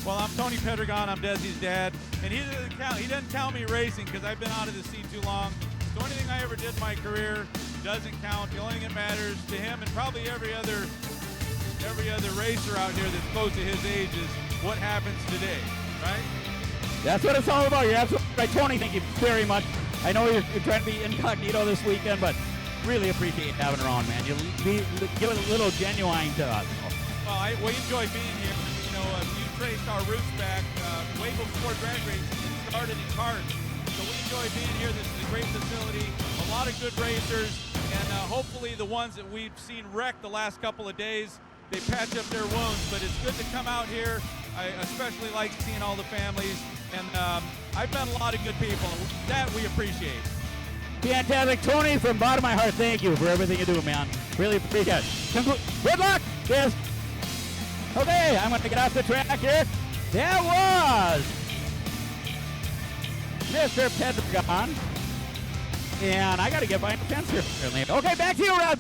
Well, I'm Tony Pedregon. I'm Desi's dad, and he doesn't count me racing because I've been out of the scene too long. So anything I ever did in my career doesn't count. The only thing that matters to him and probably every other racer out here that's close to his age is what happens today, right? That's what it's all about. You're absolutely right, Tony. Thank you very much. I know you're trying to be incognito this weekend, but really appreciate having her on, man. You give it a little genuine to us. Well, we enjoy being here. You know, we traced our roots back way before drag racing. It started in Karts. So we enjoy being here. This is a great facility, a lot of good racers, and hopefully the ones that we've seen wreck the last couple of days, they patch up their wounds. But it's good to come out here. I especially like seeing all the families, and I've met a lot of good people, and that we appreciate. Fantastic. Tony, from the bottom of my heart, thank you for everything you do, man. Really appreciate it. Good luck. Yes. Okay, I'm going to get off the track here. That was Mr. Pedregon. And I got to get by the fence here. Okay, back to you, Rob.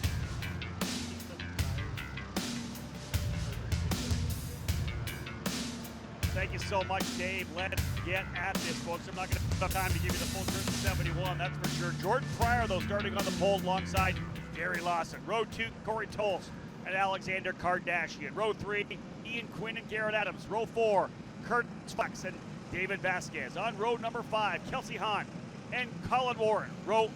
Thank you so much, Dave. Let's get at this, folks. I'm not going to have enough time to give you the full turn 71, that's for sure. Jordan Pryor, though, starting on the pole alongside Gary Lawson. Row 2, Corey Tolles and Alexander Kardashian. Row 3, Ian Quinn and Garrett Adams. Row 4, Karts and David Vasquez. On row number 5, Kelsey Hahn and Colin Warren. Row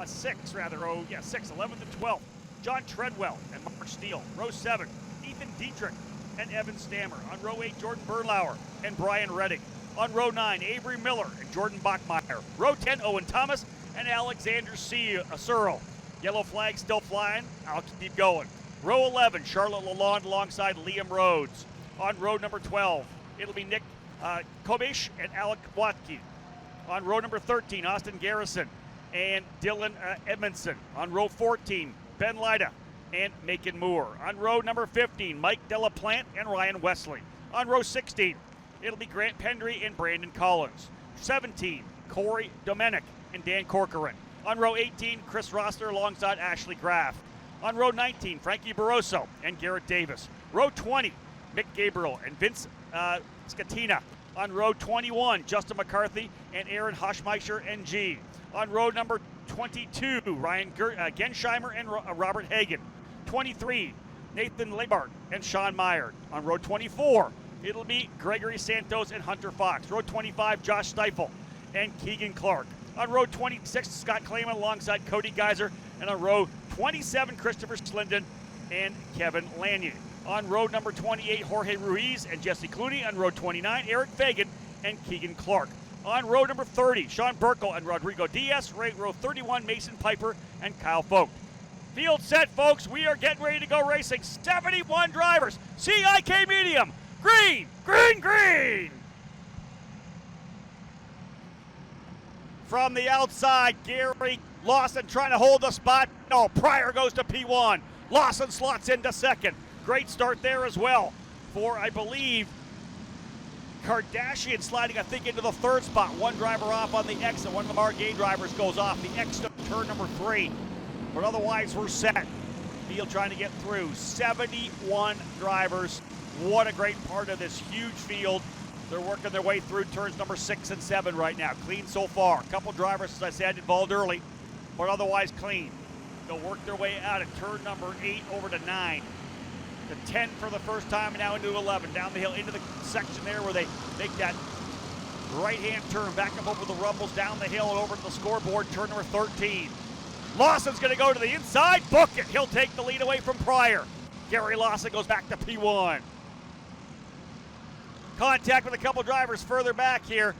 6, 11th and 12th, John Treadwell and Mark Steele. Row 7, Ethan Dietrich and Evan Stammer. On row 8, Jordan Bernlauer and Brian Redding. On row 9, Avery Miller and Jordan Bachmeyer. Row 10, Owen Thomas and Alexander Searle. Yellow flag still flying. I'll keep going. Row 11, Charlotte Lalonde alongside Liam Rhodes. On row number 12, it'll be Nick Kobish and Alec Watke. On row number 13, Austin Garrison and Dylan Edmondson. On row 14, Ben Lida and Macon Moore. On row number 15, Mike Delaplante and Ryan Wesley. On row 16, it'll be Grant Pendry and Brandon Collins. 17, Corey Domenic and Dan Corcoran. On row 18, Chris Roster alongside Ashley Graff. On row 19, Frankie Barroso and Garrett Davis. Row 20, Mick Gabriel and Vince Scatina. On row 21, Justin McCarthy and Aaron Hoschmeischer NG. On row number 22, Ryan Gensheimer and Robert Hagan. 23, Nathan Lebart and Sean Meyer. On row 24, it'll be Gregory Santos and Hunter Fox. Row 25, Josh Steifel and Keegan Clark. On row 26, Scott Clayman alongside Cody Geiser. And on row 27, Christopher Slinden and Kevin Lanyon. On row number 28, Jorge Ruiz and Jesse Clooney. On row 29, Eric Fagan and Keegan Clark. On row number 30, Sean Burkle and Rodrigo Diaz. Row 31, Mason Piper and Kyle Vogt. Field set, folks. We are getting ready to go racing. 71 drivers. CIK medium. Green, green, green. From the outside, Gary Lawson trying to hold the spot. No, Pryor goes to P1. Lawson slots into second. Great start there as well for, I believe, Kardashian sliding, I think, into the third spot. One driver off on the exit. One of the Margay drivers goes off the exit of turn number 3. But otherwise, we're set. Field trying to get through. 71 drivers. What a great part of this huge field. They're working their way through turns number 6 and 7 right now. Clean so far. A couple drivers, as I said, involved early, but otherwise clean. They'll work their way out of turn number 8 over to 9. To 10 for the first time, and now into 11. Down the hill into the section there where they make that right-hand turn, back up over the rumbles, down the hill and over to the scoreboard, turn number 13. Lawson's going to go to the inside, book it. He'll take the lead away from Pryor. Gary Lawson goes back to P1. Contact with a couple drivers further back here.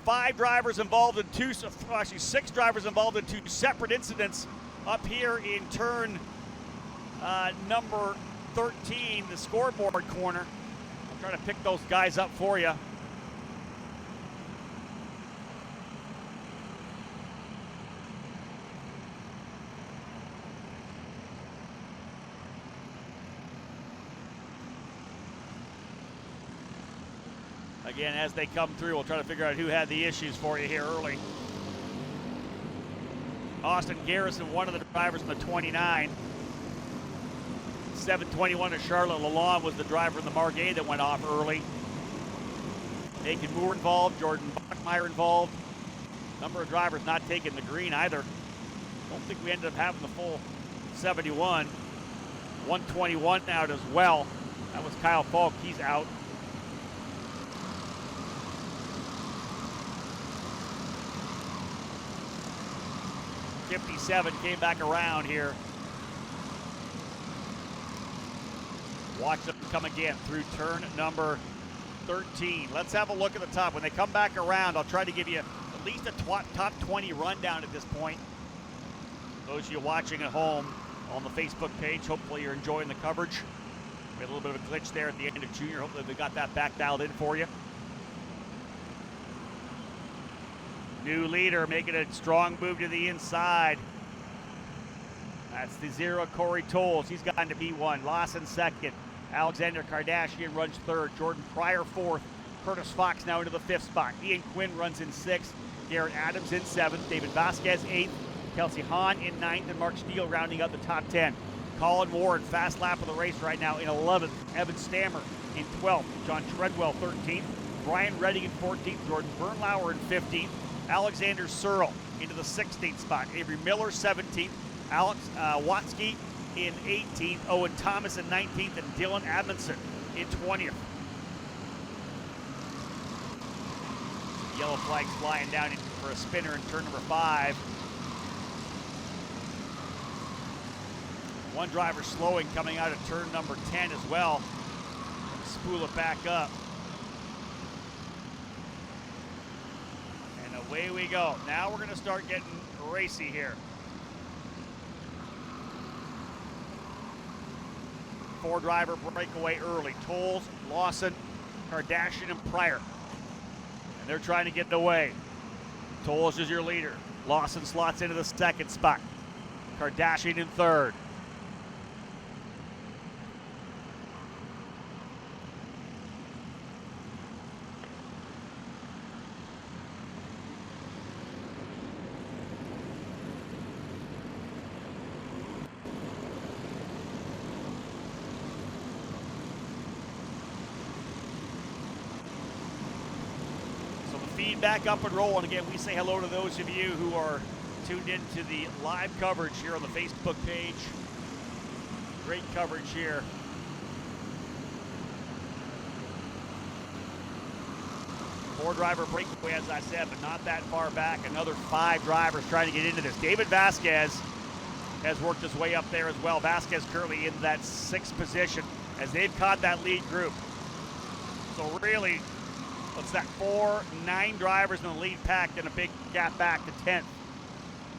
6 drivers involved in 2 separate incidents up here in turn number 13, the scoreboard corner. I'm trying to pick those guys up for you. Again, as they come through, we'll try to figure out who had the issues for you here early. Austin Garrison, one of the drivers in the 29. 721 of Charlotte Lalonde was the driver in the Margay that went off early. Nathan Moore involved, Jordan Buckmeyer involved. Number of drivers not taking the green either. Don't think we ended up having the full 71. 121 out as well. That was Kyle Falk, he's out. '57 came back around here. Watch them come again through turn number 13. Let's have a look at the top. When they come back around, I'll try to give you at least a top 20 rundown at this point. Those of you watching at home on the Facebook page, hopefully you're enjoying the coverage. We had a little bit of a glitch there at the end of junior. Hopefully they got that back dialed in for you. New leader making a strong move to the inside. That's the 0, Corey Tolles. He's gotten to P1. Lawson second. Alexander Kardashian runs third. Jordan Pryor fourth. Curtis Fox now into the 5th spot. Ian Quinn runs in 6th. Garrett Adams in 7th. David Vasquez 8th. Kelsey Hahn in 9th. And Mark Steele rounding out the top 10. Colin Ward, fast lap of the race right now in 11th. Evan Stammer in 12th. John Treadwell 13th. Brian Redding in 14th. Jordan Bernlauer in 15th. Alexander Searle into the 16th spot. Avery Miller 17th. Alex Watsky in 18th. Owen Thomas in 19th. And Dylan Admonson in 20th. Yellow flags flying down for a spinner in turn number 5. One driver slowing coming out of turn number 10 as well. Spool it back up. And away we go. Now we're going to start getting racy here. 4-driver breakaway early. Tolles, Lawson, Kardashian, and Pryor. And they're trying to get it away. Tolles is your leader. Lawson slots into the 2nd spot. Kardashian in 3rd. Back up and rolling. Again, we say hello to those of you who are tuned into the live coverage here on the Facebook page. Great coverage here. Four-driver breakaway, as I said, but not that far back. Another 5 drivers trying to get into this. David Vasquez has worked his way up there as well. Vasquez currently in that 6th position as they've caught that lead group. So really, what's that, 9 drivers in the lead pack and a big gap back to 10th.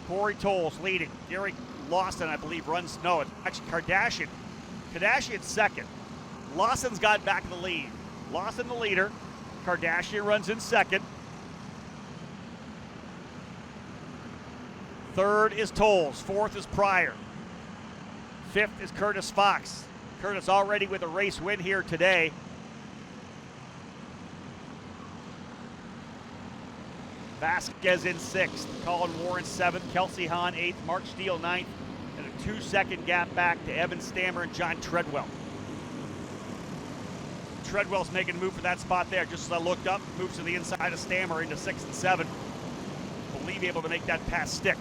Corey Tolles leading. Gary Lawson, I believe, runs, no, it's actually Kardashian. Kardashian's 2nd. Lawson's got back in the lead. Lawson the leader. Kardashian runs in 2nd. 3rd is Tolles. 4th is Pryor. 5th is Curtis Fox. Curtis already with a race win here today. Vasquez in 6th, Colin Warren 7th, Kelsey Hahn 8th, Mark Steele 9th, and a 2-second gap back to Evan Stammer and John Treadwell. Treadwell's making a move for that spot there. Just as I looked up, moves to the inside of Stammer into 6th and 7th. Believe able to make that pass stick.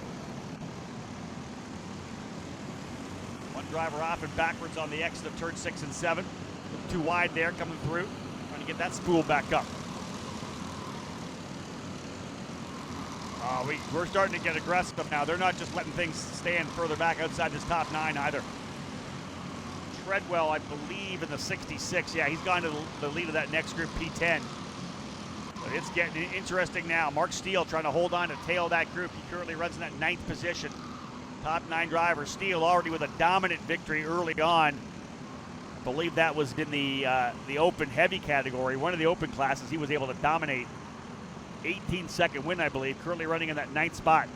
One driver off and backwards on the exit of turn 6 and 7. Too wide there coming through. Trying to get that spool back up. We're starting to get aggressive now. They're not just letting things stand further back outside this top 9 either. Treadwell, I believe, in the 66. Yeah, he's gone to the lead of that next group, P10. But it's getting interesting now. Mark Steele trying to hold on to tail that group. He currently runs in that 9th position. Top 9 driver. Steele already with a dominant victory early on. I believe that was in the open heavy category. One of the open classes he was able to dominate. 18-second win, I believe, currently running in that 9th spot.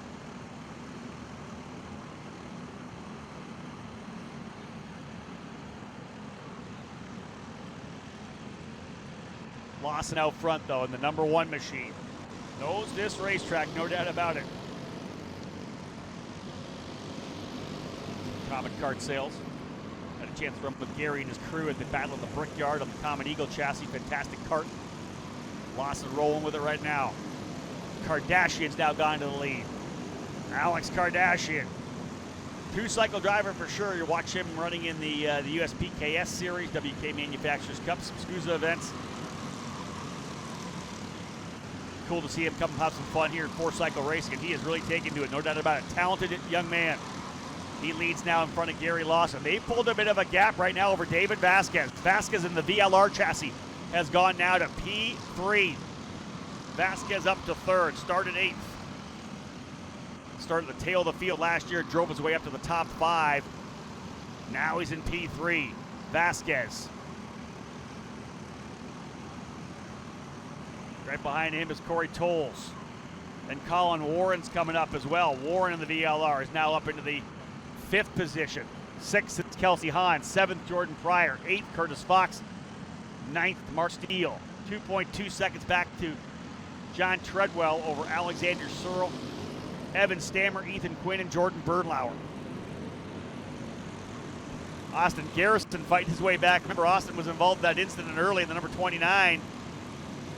Lawson out front, though, in the number 1 machine. Knows this racetrack, no doubt about it. Common Kart Sales. Had a chance to run with Gary and his crew at the Battle of the Brickyard on the Common Eagle chassis. Fantastic kart. Lawson rolling with it right now. Kardashian's now gone to the lead. Alex Kardashian, two-cycle driver for sure. You watch him running in the USPKS series, WK Manufacturers Cup, some SCUSA events. Cool to see him come and have some fun here in four-cycle racing, and he has really taken to it, no doubt about it. Talented young man. He leads now in front of Gary Lawson. They pulled a bit of a gap right now over David Vasquez. Vasquez in the VLR chassis has gone now to P3. Vasquez up to third, started 8th. Started at the tail of the field last year, drove his way up to the top 5. Now he's in P3. Vasquez. Right behind him is Corey Tolles. And Colin Warren's coming up as well. Warren in the VLR is now up into the 5th position. 6th is Kelsey Hahn. 7th, Jordan Pryor. 8th, Curtis Fox. 9th, Mark Steele. 2.2 seconds back to John Treadwell over Alexander Searle, Evan Stammer, Ethan Quinn, and Jordan Bernlauer. Austin Garrison fighting his way back. Remember, Austin was involved in that incident early in the number 29.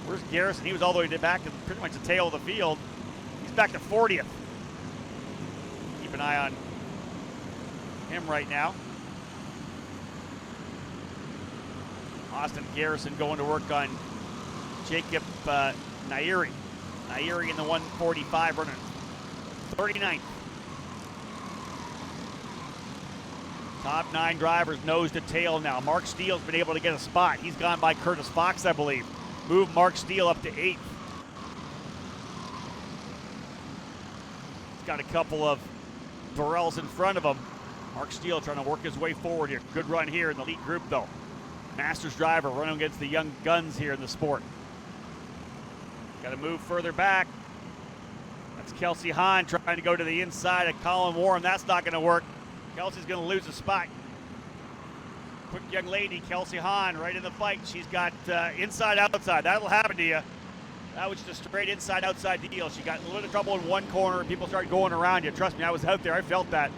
Where's Garrison? He was all the way back to pretty much the tail of the field. He's back to 40th. Keep an eye on him right now. Austin Garrison going to work on Jacob Nairi. Nairi in the 145 running 39th. Top 9 drivers nose to tail now. Mark Steele's been able to get a spot. He's gone by Curtis Fox, I believe. Move Mark Steele up to 8th. He's got a couple of Burrells in front of him. Mark Steele trying to work his way forward here. Good run here in the lead group though. Masters driver running against the young guns here in the sport. Got to move further back. That's Kelsey Hahn trying to go to the inside of Colin Warren. That's not going to work. Kelsey's going to lose a spot. Quick young lady, Kelsey Hahn, right in the fight. She's got inside, outside. That'll happen to you. That was just a straight inside, outside deal. She got a little trouble in one corner and people started going around you. Trust me, I was out there. I felt that.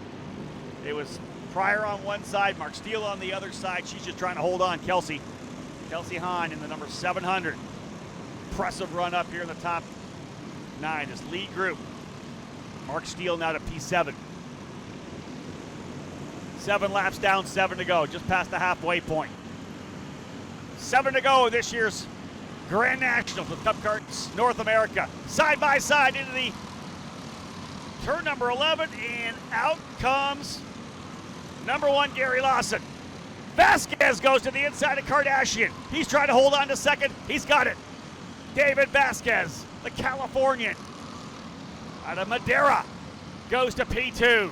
It was Pryor on one side, Mark Steele on the other side. She's just trying to hold on. Kelsey Hahn in the number 700. Impressive run up here in the top 9. This lead group. Mark Steele now to P7. 7 laps down, 7 to go, just past the halfway point. 7 to go in this year's Grand Nationals with Cup Karts North America. Side by side into the turn number 11, and out comes number 1, Gary Lawson. Vasquez goes to the inside of Kardashian. He's trying to hold on to second. He's got it. David Vasquez, the Californian, out of Madera, goes to P2.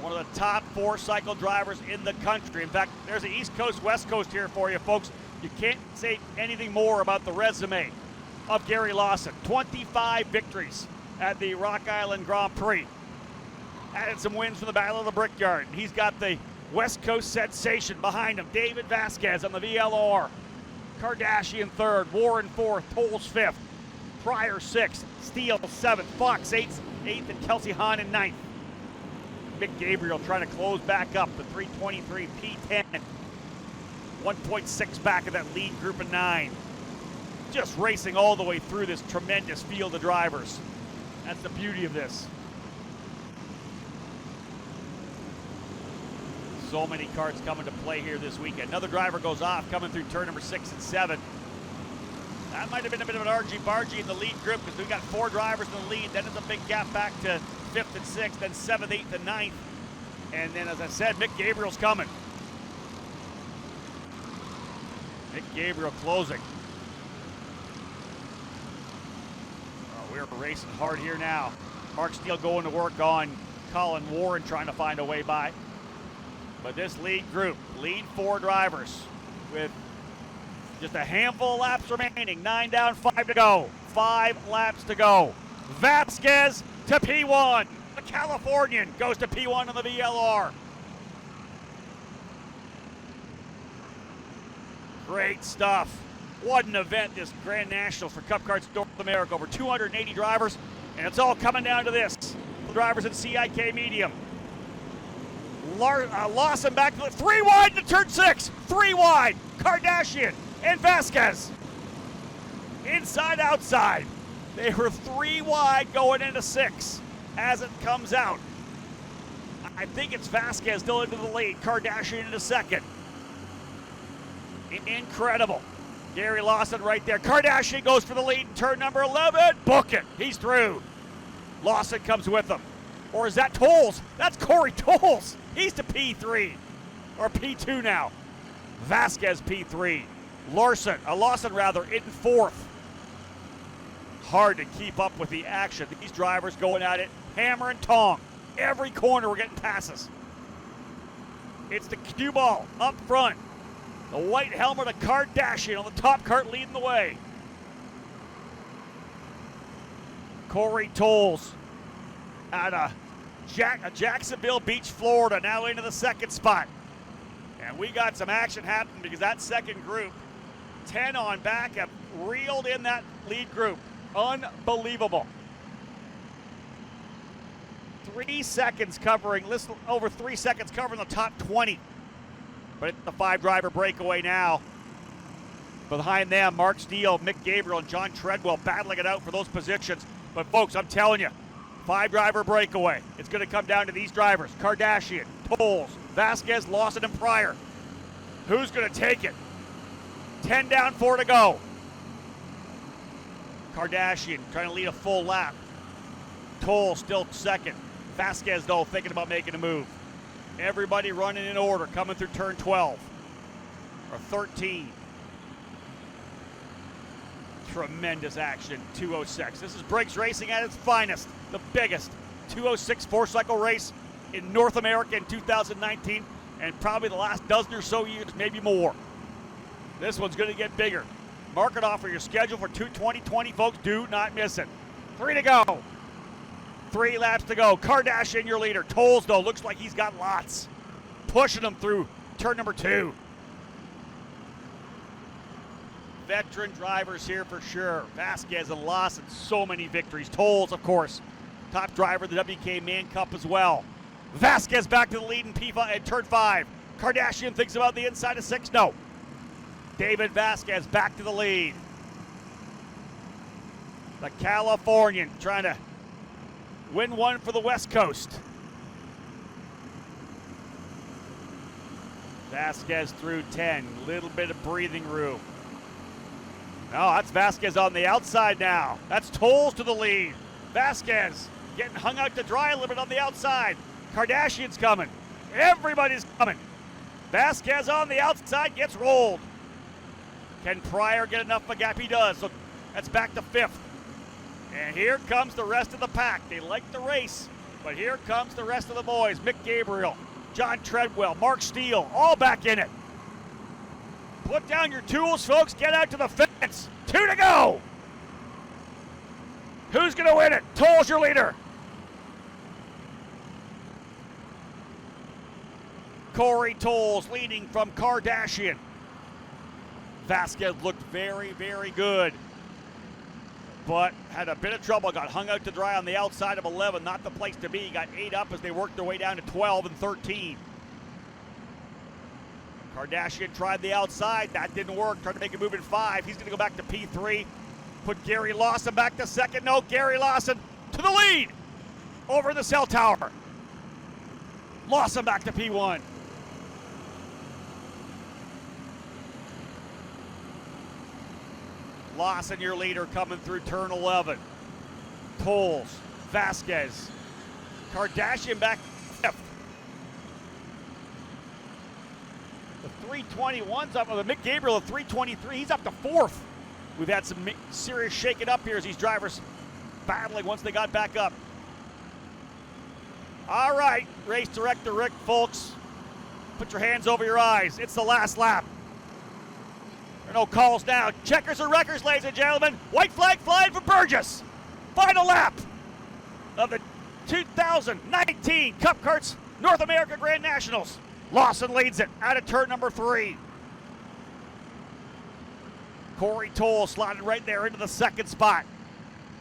One of the top 4-cycle drivers in the country. In fact, there's an East Coast, West Coast here for you, folks. You can't say anything more about the resume of Gary Lawson. 25 victories at the Rock Island Grand Prix. Added some wins from the Battle of the Brickyard. He's got the West Coast sensation behind him. David Vasquez on the VLR. Kardashian 3rd, Warren 4th, Tolles 5th, Pryor 6th, Steele 7th, Fox 8th, and Kelsey Hahn in 9th. Mick Gabriel trying to close back up the 323 P10. 1.6 back of that lead group of 9. Just racing all the way through this tremendous field of drivers. That's the beauty of this. So many karts coming to play here this weekend. Another driver goes off coming through turn number 6 and 7. That might have been a bit of an argy-bargy in the lead group because we've got 4 drivers in the lead. Then there's a big gap back to 5th and 6th, then 7th, 8th, and 9th. And then, as I said, Mick Gabriel's coming. Mick Gabriel closing. Oh, we're racing hard here now. Mark Steele going to work on Colin Warren, trying to find a way by. But this lead group, lead 4 drivers with just a handful of laps remaining. 9 down, 5 to go. 5 laps to go. Vasquez to P1. The Californian goes to P1 on the VLR. Great stuff. What an event, this Grand National for Cup Karts North America. Over 280 drivers, and it's all coming down to this. The drivers in CIK medium. Lawson back to 3 wide to turn 6. 3 wide. Kardashian and Vasquez. inside, outside. They were 3 wide going into 6 as it comes out. I think it's Vasquez still into the lead. Kardashian into second. Incredible. Gary Lawson right there. Kardashian goes for the lead in turn number 11. Book it. He's through. Lawson comes with him. Or is that Tolles? That's Corey Tolles. He's to P3. Or P2 now. Vasquez P3. Lawson in fourth. Hard to keep up with the action. These drivers going at it hammer and tong. Every corner we're getting passes. It's the cue ball up front. The white helmet of Kardashian on the top cart leading the way. Corey Tolles out of Jacksonville Beach, Florida, now into the second spot. And we got some action happening because that second group, 10 on back, have reeled in that lead group. Unbelievable. 3 seconds covering, over 3 seconds covering the top 20. But it's the 5-driver breakaway now. Behind them, Mark Steele, Mick Gabriel, and John Treadwell battling it out for those positions. But folks, I'm telling you, 5-driver breakaway. It's going to come down to these drivers. Kardashian, Tolles, Vasquez, Lawson, and Pryor. Who's going to take it? 10 down, 4 to go. Kardashian trying to lead a full lap. Tolles still second. Vasquez, though, thinking about making a move. Everybody running in order, coming through turn 12 or 13. Tremendous action, 206. This is Briggs Racing at its finest, the biggest 206 four-cycle race in North America in 2019, and probably the last dozen or so years, maybe more. This one's going to get bigger. Mark it off for your schedule for 2020, folks. Do not miss it. 3 to go. 3 laps to go. Kardashian, your leader. Tolles, though, looks like he's got lots. Pushing him through turn number 2. Veteran drivers here for sure. Vasquez and Lawson, so many victories. Tolles, of course, top driver of the WK Man Cup as well. Vasquez back to the lead in P5 at turn 5. Kardashian thinks about the inside of 6. No. David Vasquez back to the lead. The Californian trying to win one for the West Coast. Vasquez through 10. Little bit of breathing room. No, that's Vasquez on the outside now. That's Tolles to the lead. Vasquez getting hung out to dry a little bit on the outside. Kardashian's coming. Everybody's coming. Vasquez on the outside gets rolled. Can Pryor get enough of a gap? He does. So that's back to 5th. And here comes the rest of the pack. They like the race, but here comes the rest of the boys. Mick Gabriel, John Treadwell, Mark Steele, all back in it. Put down your tools, folks. Get out to the fence. 2 to go. Who's going to win it? Tolles, your leader. Corey Tolles leading from Kardashian. Vasquez looked very, very good, but had a bit of trouble. Got hung out to dry on the outside of 11. Not the place to be. Got 8 up as they worked their way down to 12 and 13. Kardashian tried the outside. That didn't work. Tried to make a move in 5. He's going to go back to P3. Put Gary Lawson back to second. No, Gary Lawson to the lead. Over in the cell tower. Lawson back to P1. Lawson, your leader, coming through turn 11. Tolles, Vasquez, Kardashian back 5th. The 321's up. The Mick Gabriel of 323. He's up to 4th. We've had some serious shaking up here as these drivers battling once they got back up. All right, race director Rick Folks, put your hands over your eyes. It's the last lap. There are no calls now. Checkers or wreckers, ladies and gentlemen. White flag flying for Burgess. Final lap of the 2019 Cup Karts North America Grand Nationals. Lawson leads it out of turn number 3. Corey Tolles slotted right there into the second spot.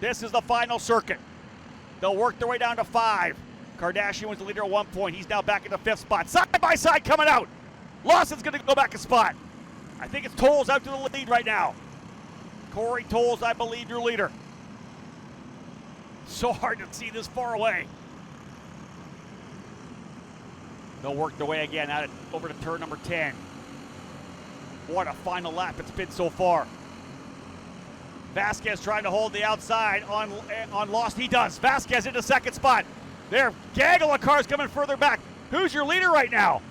This is the final circuit. They'll work their way down to 5. Kardashian was the leader at 1 point. He's now back in the 5th spot. Side by side coming out. Lawson's going to go back a spot. I think it's Tolles out to the lead right now. Corey Tolles, I believe, your leader. So hard to see this far away. They'll work their way again out over to turn number 10. What a final lap it's been so far. Vasquez trying to hold the outside on Lost. He does. Vasquez into second spot. There, gaggle of cars coming further back. Who's your leader right now?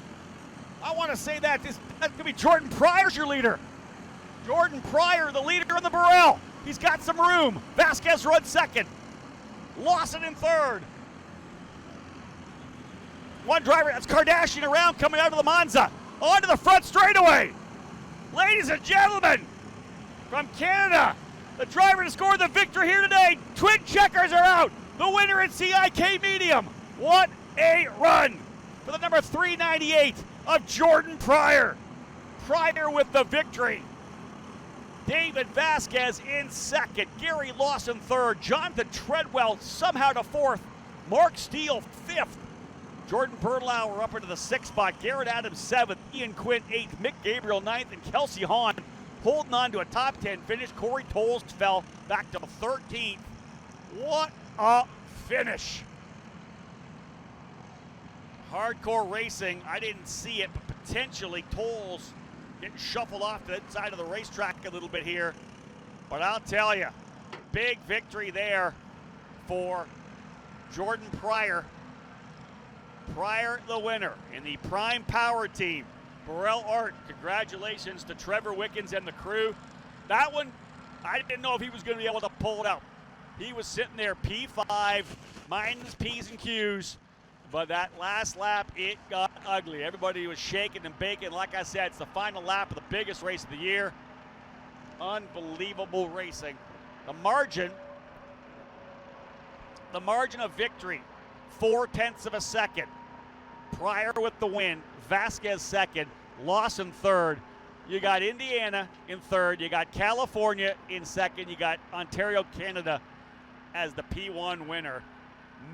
I want to say that could be Jordan Pryor's your leader. Jordan Pryor, the leader in the Burrell. He's got some room. Vasquez runs second. Lawson in third. One driver, that's Kardashian around coming out of the Monza. Onto the front straightaway. Ladies and gentlemen, from Canada, the driver to score the victory here today. Twin checkers are out. The winner in CIK medium. What a run for the number 398 of Jordan Pryor. Pryor with the victory. David Vasquez in second. Gary Lawson third. Jonathan Treadwell somehow to fourth. Mark Steele fifth. Jordan Perlauer up into the sixth spot. Garrett Adams seventh. Ian Quinn eighth. Mick Gabriel ninth. And Kelsey Hahn holding on to a top 10 finish. Corey Tolles fell back to 13th. What a finish. Hardcore racing. I didn't see it, but potentially Tolles getting shuffled off to the inside of the racetrack a little bit here. But I'll tell you, big victory there for Jordan Pryor. Pryor the winner in the Prime Power team. Burrell Art, congratulations to Trevor Wickens and the crew. That one, I didn't know if he was going to be able to pull it out. He was sitting there P5, minus P's and Q's. But that last lap, it got ugly. Everybody was shaking and baking. Like I said, it's the final lap of the biggest race of the year. Unbelievable racing. The margin of victory, 0.4 of a second. Pryor with the win, Vasquez second, Lawson third. You got Indiana in third. You got California in second. You got Ontario, Canada as the P1 winner.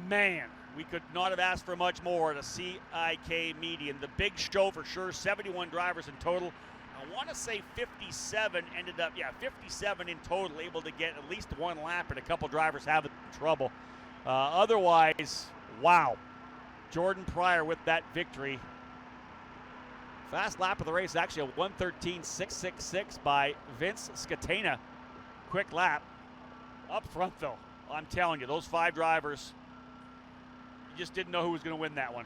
Man, we could not have asked for much more at a CIK median. The big show for sure, 71 drivers in total. I want to say 57 ended up, 57 in total, able to get at least one lap, and a couple drivers having trouble. Otherwise, wow. Jordan Pryor with that victory. Fast lap of the race, actually a 1:13.666 by Vince Scatena. Quick lap. Up front, though, I'm telling you, those five drivers, you just didn't know who was going to win that one.